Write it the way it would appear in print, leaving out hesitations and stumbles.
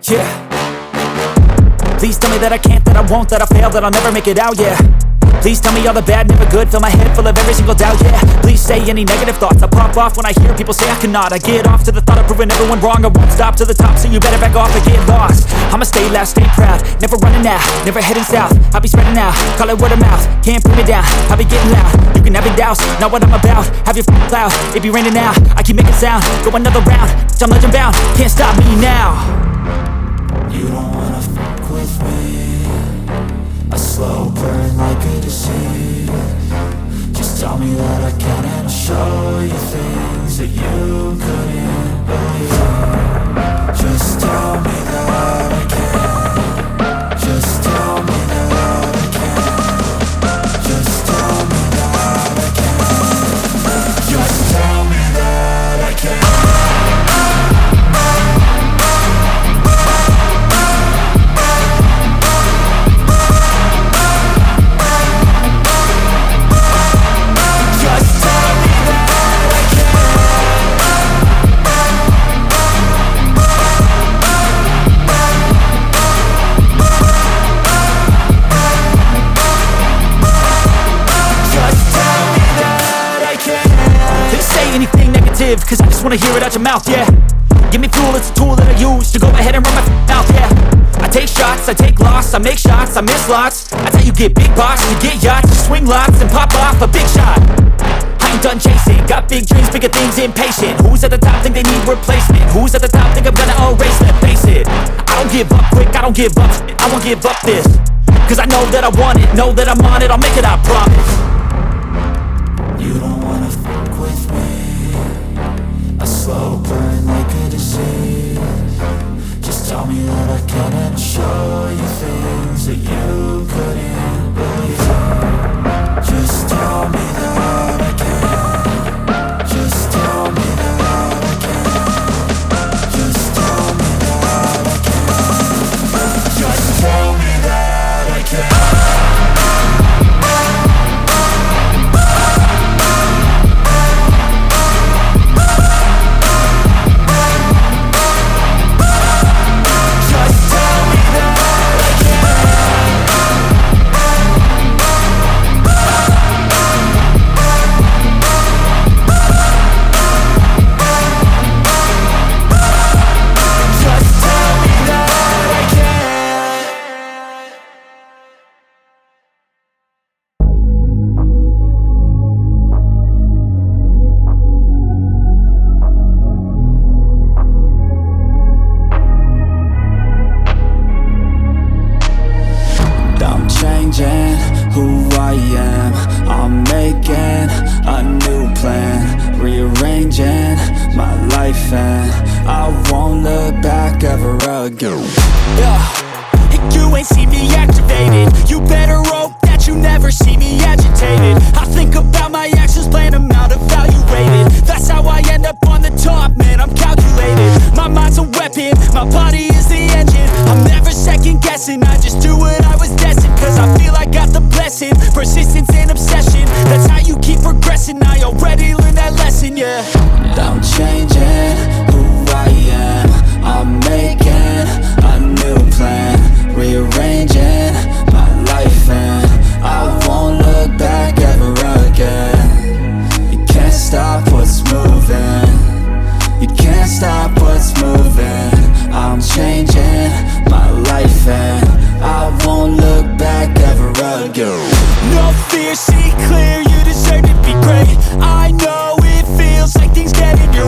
Yeah. Please tell me that I can't, that I won't, that I fail, that I'll never make it out, yeah. Please tell me all the bad, never good, fill my head full of every single doubt, yeah. Please say any negative thoughts, I pop off when I hear people say I cannot. I get off to the thought of proving everyone wrong, I won't stop to the top, so you better back off and get lost. I'ma stay loud, stay proud, never running out, never heading south. I'll be spreading out, call it word of mouth, can't put me down, I'll be getting loud. You can have your doubts, not what I'm about, have your cloud, it be raining now, I keep making sound, go another round, I'm legend bound, can't stop me now. You don't wanna fuck with me, a slow burn like a disease. Just tell me that I can and I'll show you things that you couldn't believe. Just tell me that I can. Just tell me that I can. Just tell me that I can. Just tell me that I can. Cause I just wanna hear it out your mouth, yeah. Give me fuel, it's a tool that I use to go ahead and run my mouth, yeah. I take shots, I take loss, I make shots, I miss lots. That's how you get big boss, you get yachts, you swing lots and pop off a big shot. I ain't done chasing, got big dreams, bigger things, impatient. Who's at the top think they need replacement? Who's at the top think I'm gonna erase them? Face it, I don't give up quick, I don't give up shit, I won't give up this. Cause I know that I want it, know that I'm on it, I'll make it, I promise. You don't wanna fuck with me, a slow burn like a disease. Just tell me that I can and I'll show you things that you couldn't believe. Just tell me that I can. Just tell me that I can. Just tell me that I can. Just tell me that I can. Who I am, I'm making a new plan, rearranging my life and I won't look back ever again. Yeah, you ain't see me activated, you better hope that you never see me agitated. I think about my actions, plan them out, evaluated. That's how I end up on the top, man, I'm calculated. My mind's a weapon, my body is the engine. I'm never second guessing, I just do what I was destined. Cause I feel I got the blessing, persistence and obsession. That's how you keep progressing, I already learned that lesson, yeah. I'm changing who I am, I'm making a new plan, rearranging my life and I won't look back ever again. You can't stop what's moving, you can't stop what's moving. I'm changing my life and I won't look back ever again. No fear, see clear, you deserve to be great. I know it feels like things get in your